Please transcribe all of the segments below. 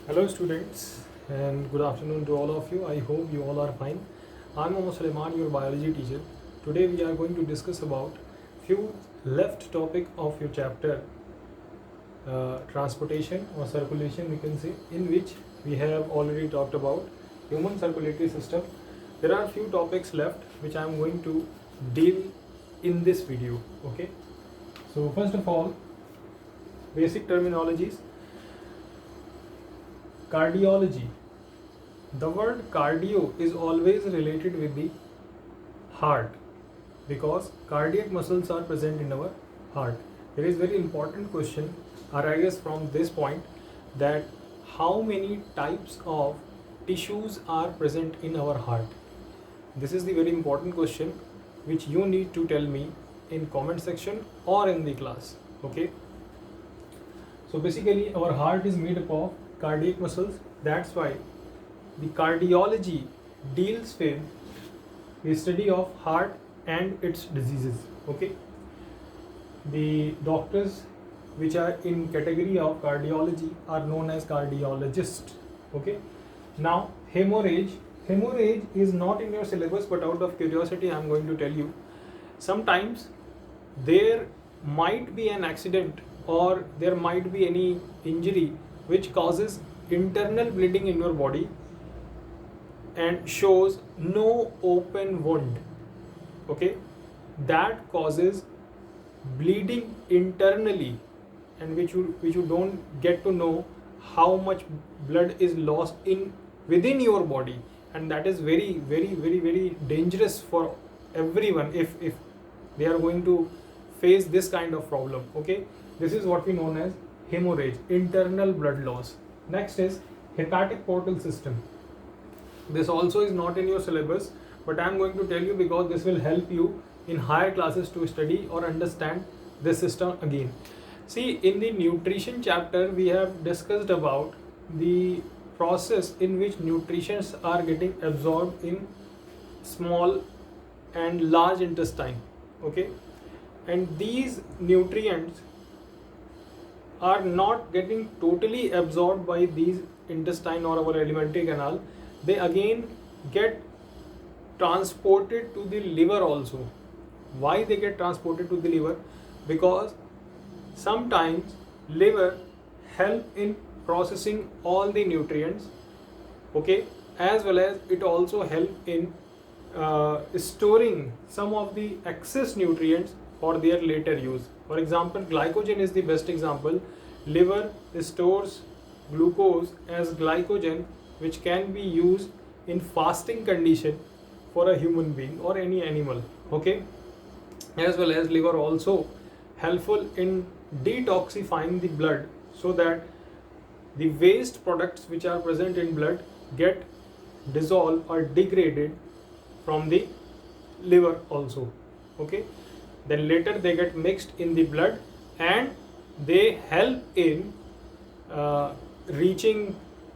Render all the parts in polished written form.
Hello students and good afternoon to all of you. I hope you all are fine. I'm Mohammad Suleiman, your biology teacher. Today we are going to discuss about few left topic of your chapter transportation or circulation we can say, in which we have already talked about human circulatory system. There are few topics left which I am going to deal in this video. Okay. So first of all, basic terminologies. Cardiology. The word cardio is always related with the heart because cardiac muscles are present in our heart. There is very important question arises from this point, that how many types of tissues are present in our heart. This is the very important question which you need to tell me in comment section or in the class. Okay. So basically our heart is made up of cardiac muscles. That's why the cardiology deals with the study of heart and its diseases. Okay. The doctors which are in category of cardiology are known as cardiologists. Okay. Now hemorrhage. Hemorrhage is not in your syllabus, but out of curiosity I am going to tell you. Sometimes there might be an accident or there might be any injury which causes internal bleeding in your body and shows no open wound. Okay, that causes bleeding internally, and which you don't get to know how much blood is lost in within your body, and that is very dangerous for everyone if they are going to face this kind of problem. Okay, this is what we known as hemorrhage, internal blood loss. Next is hepatic portal system. This also is not in your syllabus, but I am going to tell you because this will help you in higher classes to study or understand this system again. See, in the nutrition chapter we have discussed about the process in which nutrients are getting absorbed in small and large intestine. Okay, and these nutrients are not getting totally absorbed by these intestine or our alimentary canal. They again get transported to the liver also. Why they get transported to the liver? Because sometimes liver help in processing all the nutrients. Okay, as well as it also help in storing some of the excess nutrients for their later use. For example, glycogen is the best example. Liver stores glucose as glycogen, which can be used in fasting condition for a human being or any animal. Okay, as well as liver also helpful in detoxifying the blood, so that the waste products which are present in blood get dissolved or degraded from the liver also. Okay, then later they get mixed in the blood and they help in reaching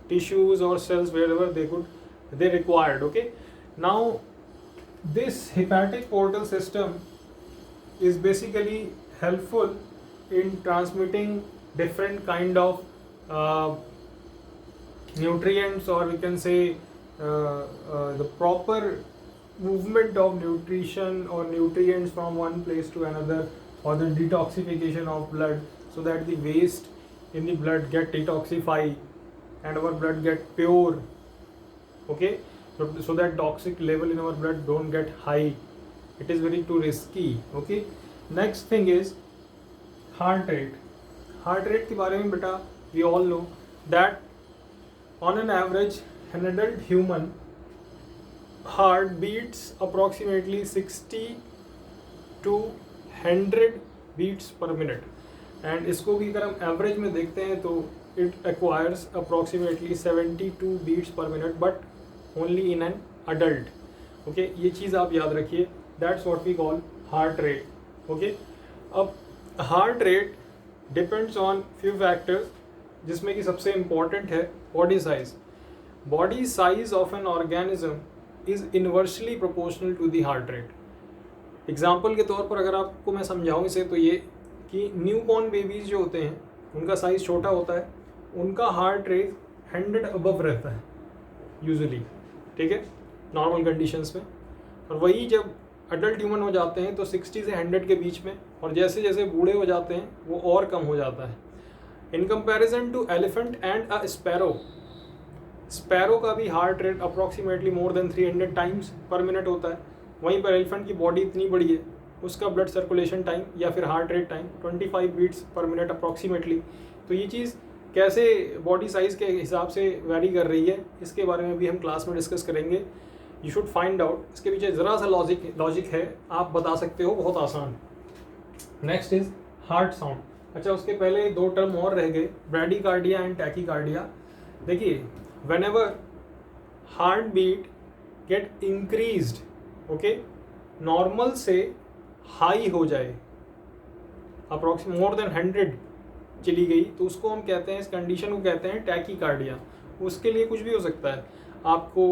tissues or cells wherever they required. Okay, now this hepatic portal system is basically helpful in transmitting different kind of nutrients, or we can say the proper movement of nutrition or nutrients from one place to another, or the detoxification of blood, so that the waste in the blood get detoxified and our blood get pure. Okay, so that toxic level in our blood don't get high. It is very too risky. Okay, next thing is heart rate. Heart rate के बारे में बेटा we all know that on an average an adult human heart beats approximately 60 to 100 beats per minute, and इसको भी अगर हम average में देखते हैं तो it acquires approximately 72 beats per minute, but only in an adult. Okay, ये चीज़ आप याद रखिए. That's what we call heart rate. Okay, अब heart rate depends on few factors, जिसमें कि सबसे important है body size. Body size of an organism is inversely proportional to the heart rate. Example के तौर पर अगर आपको मैं समझाऊँ इसे, तो ये कि न्यू बॉर्न बेबीज़ जो होते हैं उनका साइज़ छोटा होता है, उनका हार्ट रेट 100 अबव रहता है यूजुअली, ठीक है, नॉर्मल कंडीशंस में। और वही जब अडल्ट ह्यूमन हो जाते हैं तो 60 से 100 के बीच में, और जैसे जैसे बूढ़े हो जाते हैं वो और कम हो जाता है। In comparison to elephant and a sparrow का भी heart rate approximately more than 300 times per minute होता है। वहीं पर एलिफेंट की बॉडी इतनी बड़ी है, उसका ब्लड सर्कुलेशन टाइम या फिर heart rate time 25 beats per minute approximately. तो ये चीज़ कैसे बॉडी साइज़ के हिसाब से वैरी कर रही है, इसके बारे में भी हम क्लास में डिस्कस करेंगे। यू शुड फाइंड आउट, इसके पीछे ज़रा सा लॉजिक है, आप बता सकते हो, बहुत आसान। Next is heart sound. अच्छा, उसके पहले 2 टर्म और रह गए, ब्रैडीकार्डिया एंड टैकीकार्डिया। देखिए, whenever heartbeat get increased, okay, normal से हाई हो जाए, अप्रोक्सीमेट मोर देन 100 चली गई, तो उसको हम कहते हैं, इस कंडीशन को कहते हैं टैकीकार्डिया। उसके लिए कुछ भी हो सकता है, आपको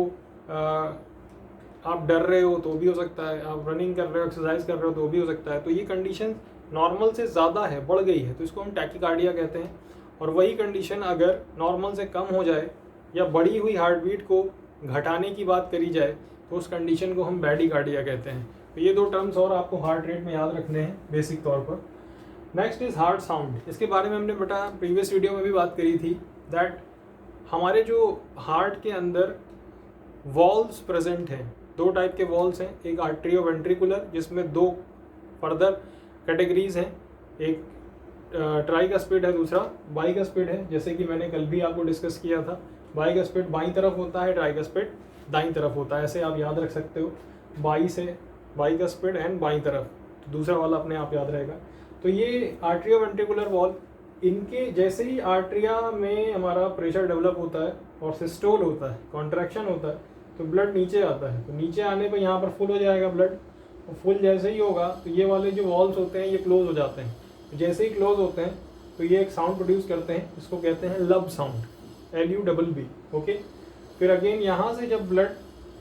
आप डर रहे हो तो भी हो सकता है, आप रनिंग कर रहे हो, एक्सरसाइज कर रहे हो तो भी हो सकता है। तो ये कंडीशन नॉर्मल से ज़्यादा है, बढ़ गई है, तो इसको हम टैकीकार्डिया कहते हैं। और वही कंडीशन अगर नॉर्मल से कम हो जाए या बढ़ी हुई हार्ट बीट को घटाने की बात करी जाए तो उस कंडीशन को हम ब्रैडीकार्डिया कहते हैं। तो ये 2 टर्म्स और आपको हार्ट रेट में याद रखने हैं बेसिक तौर पर। Next is heart sound. इसके बारे में हमने बेटा प्रीवियस वीडियो में भी बात करी थी, दैट हमारे जो हार्ट के अंदर वॉल्व्स प्रेजेंट हैं, 2 टाइप के वॉल्व्स हैं, एक आर्ट्रियोवेंट्रिकुलर जिसमें 2 फर्दर कैटेगरीज हैं, एक ट्राइकस्पिड है, दूसरा बाइकस्पिड है। जैसे कि मैंने कल भी आपको डिस्कस किया था, बाइकस्पिड बाईं तरफ होता है, ट्राइकस्पिड दाईं तरफ होता है, ऐसे आप याद रख सकते हो, बाई से बाइकस्पिड एंड बाईं तरफ, तो दूसरा वाला अपने आप याद रहेगा। तो ये आर्ट्रियोवेंट्रिकुलर वॉल्व, इनके जैसे ही आर्ट्रिया में हमारा प्रेशर डेवलप होता है और सिस्टोल होता है, कॉन्ट्रैक्शन होता है, तो ब्लड नीचे आता है। तो नीचे आने पर यहाँ पर फुल हो जाएगा ब्लड, और फुल जैसे ही होगा तो ये वाले जो वॉल्व्स होते हैं ये क्लोज हो जाते हैं। तो जैसे ही क्लोज होते हैं तो ये एक साउंड प्रोड्यूस करते हैं, इसको कहते हैं लब साउंड, LUBB, ओके। फिर अगेन यहाँ से जब ब्लड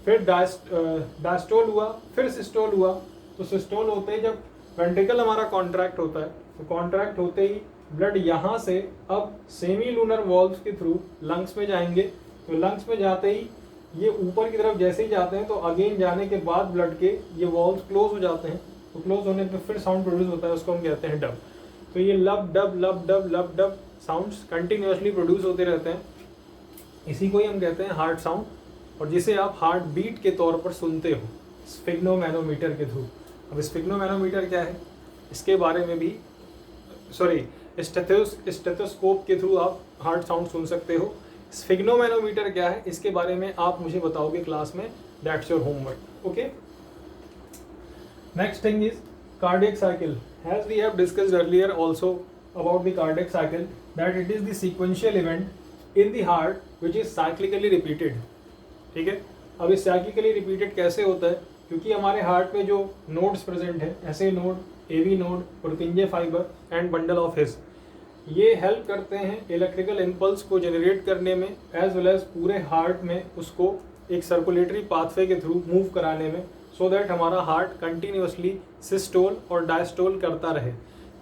फिर डायस्टोल हुआ, फिर सिस्टोल हुआ, तो सिस्टोल होते ही जब वेंट्रिकल हमारा कॉन्ट्रैक्ट होता है, तो कॉन्ट्रैक्ट होते ही ब्लड यहाँ से अब सेमी लूनर वॉल्व्स के थ्रू लंग्स में जाएंगे। तो लंग्स में जाते ही ये ऊपर की तरफ जैसे ही जाते हैं तो अगेन जाने के बाद ब्लड के ये वॉल्व्स क्लोज हो जाते हैं। तो क्लोज होने पर फिर साउंड प्रोड्यूस होता है, उसको हम कहते हैं डब। तो ये लब डब साउंड्स कंटिन्यूसली प्रोड्यूस होते रहते हैं, इसी को ही हम कहते हैं हार्ट साउंड, और जिसे आप हार्ट बीट के तौर पर सुनते हो स्फिग्नोमैनोमीटर के थ्रू। अब स्फिग्नोमैनोमीटर क्या है, इसके बारे में भी स्टेथोस्कोप के थ्रू आप हार्ट साउंड सुन सकते हो। स्फिग्नोमैनोमीटर क्या है, इसके बारे में आप मुझे बताओगे क्लास में, that's your homework, okay. Next thing is cardiac cycle. As we have discussed earlier also about the cardiac cycle, that it is the sequential event in the heart which is cyclically repeated, ठीक है। अब इस cyclically repeated कैसे होता है, क्योंकि हमारे heart में जो नोड्स प्रेजेंट है, ऐसे node, AV node, Purkinje fibre and bundle of His, ये हेल्प करते हैं इलेक्ट्रिकल इम्पल्स को जनरेट करने में, एज वेल एज पूरे हार्ट में उसको एक सर्कुलेटरी पाथवे के थ्रू मूव कराने में, सो दैट हमारा हार्ट कंटिन्यूसली सिस्टोल और डायस्टोल करता रहे,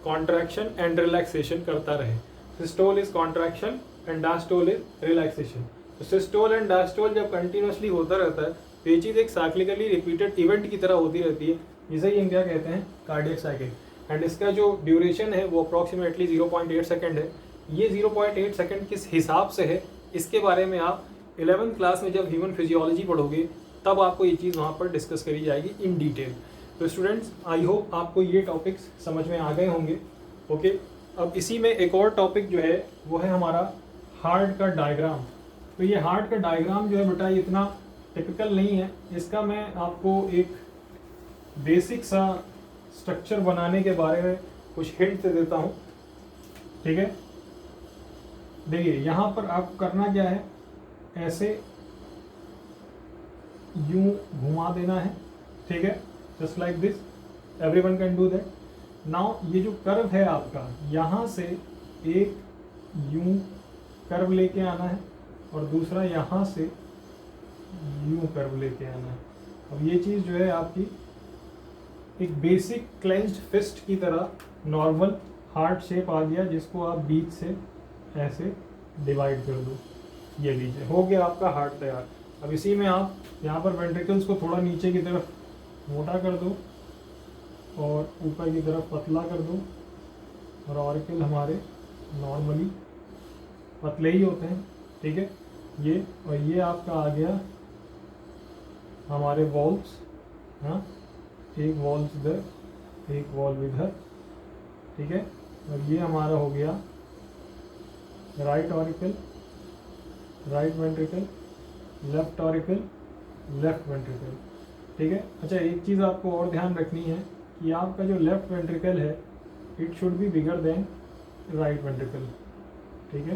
कॉन्ट्रैक्शन एंड रिलैक्सेशन करता रहे। Systole is contraction and diastole is relaxation. तो सिस्टोल एंड डायस्टोल जब कंटिन्यूसली होता रहता है तो ये चीज़ एक साइक्लिकली रिपीटेड इवेंट की तरह होती रहती है, जिसे ही हम क्या कहते हैं, कार्डियक साइकिल। एंड इसका जो ड्यूरेशन है वो अप्रॉक्सीमेटली 0.8 सेकेंड है। ये 0.8 सेकेंड किस हिसाब से है, इसके बारे में आप 11th क्लास में जब ह्यूमन फिजियोलॉजी पढ़ोगे तब आपको ये चीज़ वहाँ पर डिस्कस करी जाएगी इन डिटेल। तो स्टूडेंट्स, आई होप आपको ये टॉपिक्स समझ में आ गए होंगे, ओके। अब इसी में एक और टॉपिक जो है वो है हमारा हार्ट का डायग्राम। तो ये हार्ट का डायग्राम जो है बेटा ये इतना टिपिकल नहीं है, इसका मैं आपको एक बेसिक सा स्ट्रक्चर बनाने के बारे में कुछ हिंट दे देता हूँ, ठीक है। देखिए, यहाँ पर आपको करना क्या है, ऐसे यूं घुमा देना है, ठीक है, just like this, everyone can do that. Now ये जो कर्व है आपका, यहाँ से एक यूं कर्व लेके आना है और दूसरा यहाँ से यूं कर्व लेके आना है। अब ये चीज़ जो है आपकी एक बेसिक क्लेंज्ड फिस्ट की तरह नॉर्मल हार्ट शेप आ गया, जिसको आप बीच से ऐसे डिवाइड कर दो। ये लीजिए हो गया आपका हार्ट तैयार। अब इसी में आप यहाँ पर वेंट्रिकल्स को थोड़ा नीचे की तरफ मोटा कर दो और ऊपर की तरफ पतला कर दो, और ऑरिकल हमारे नॉर्मली पतले ही होते हैं, ठीक है। ये और ये आपका आ गया हमारे वॉल्व्स, हाँ, एक वॉल्व इधर, एक वॉल्व इधर, ठीक है। और ये हमारा हो गया right auricle, right ventricle, left auricle, left ventricle, ठीक है। अच्छा, एक चीज़ आपको और ध्यान रखनी है कि आपका जो लेफ्ट वेंट्रिकल है it should be bigger than right ventricle, ठीक है।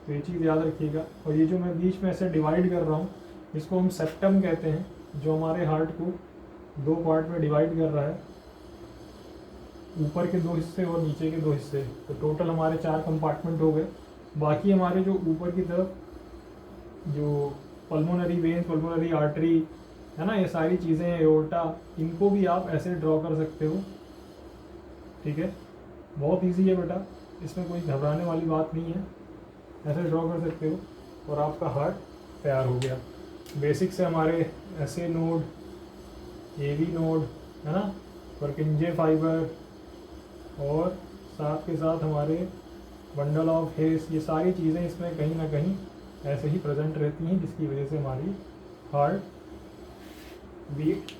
तो ये चीज़ याद रखिएगा। और ये जो मैं बीच में ऐसे डिवाइड कर रहा हूँ इसको हम सेप्टम कहते हैं, जो हमारे हार्ट को दो पार्ट में डिवाइड कर रहा है, ऊपर के दो हिस्से और नीचे के दो हिस्से। तो टोटल हमारे 4 कंपार्टमेंट हो गए। बाकी हमारे जो ऊपर की तरफ जो पल्मोनरी वेन्स, पल्मोनरी आर्टरी है ना, ये सारी चीज़ें, एओर्टा, इनको भी आप ऐसे ड्रॉ कर सकते हो, ठीक है। बहुत इजी है बेटा, इसमें कोई घबराने वाली बात नहीं है, ऐसे ड्रॉ कर सकते हो और आपका हार्ट तैयार हो गया। बेसिक से हमारे ऐसे नोड, एवी नोड, है ना, पर्किंजे फाइबर, और साथ के साथ हमारे बंडल ऑफ हेयर्स, ये सारी चीज़ें इसमें कहीं ना कहीं ऐसे ही प्रेजेंट रहती हैं, जिसकी वजह से हमारी हार्ट बीट